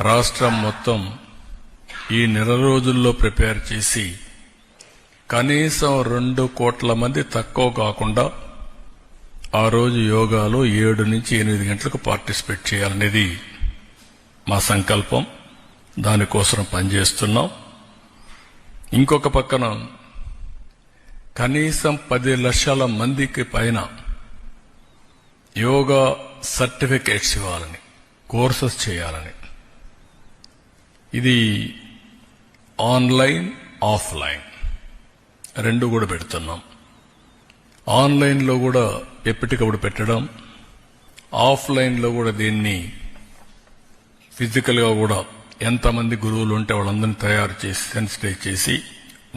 రాష్ట్రం మొత్తం ఈ నెల రోజుల్లో ప్రిపేర్ చేసి కనీసం 2 కోట్ల మంది తక్కువ కాకుండా ఆ రోజు యోగాలో 7 నుంచి 8 గంటలకు పార్టిసిపేట్ చేయాలనేది మా సంకల్పం. దానికోసం పనిచేస్తున్నాం. ఇంకొక పక్కన కనీసం 10 లక్షల మందికి పైన యోగా సర్టిఫికేట్స్ ఇవ్వాలని, కోర్సెస్ చేయాలని. ఇది ఆన్లైన్, ఆఫ్లైన్ రెండు కూడా పెడుతున్నాం. ఆన్లైన్లో కూడా ఎప్పటికప్పుడు పెట్టడం, ఆఫ్లైన్లో కూడా దీన్ని ఫిజికల్గా కూడా ఎంతమంది గురువులు ఉంటే వాళ్ళందరినీ తయారు చేసి సెన్సిటైజ్ చేసి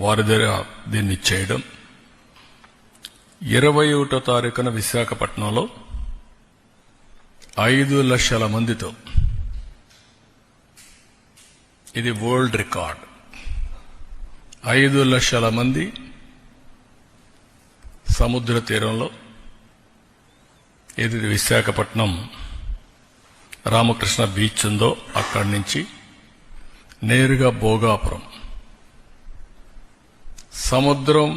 వారి దగ్గర దీన్ని చేయడం. 21వ తారీఖున విశాఖపట్నంలో 5 లక్షల మందితో, ఇది వరల్డ్ రికార్డ్, 5 లక్షల మంది సముద్ర తీరంలో, ఏది విశాఖపట్నం రామకృష్ణ బీచ్ ఉందో అక్కడి నుంచి నేరుగా భోగాపురం, సముద్రం,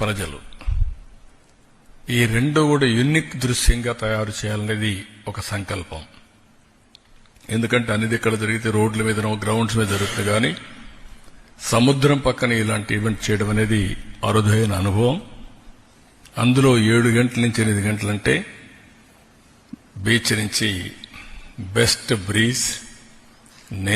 ప్రజలు, ఈ రెండు కూడా యూనిక్ దృశ్యంగా తయారు చేయాలనేది ఒక సంకల్పం. ఎందుకంటే అనేది ఇక్కడ జరిగితే రోడ్ల మీద, గ్రౌండ్స్ మీద జరుగుతుంది, కానీ సముద్రం పక్కన ఇలాంటి ఈవెంట్ చేయడం అనేది అరుదైన అనుభవం. అందులో 7 గంటల నుంచి 8 గంటలంటే బీచ్ నుంచి బెస్ట్ బ్రీజ్,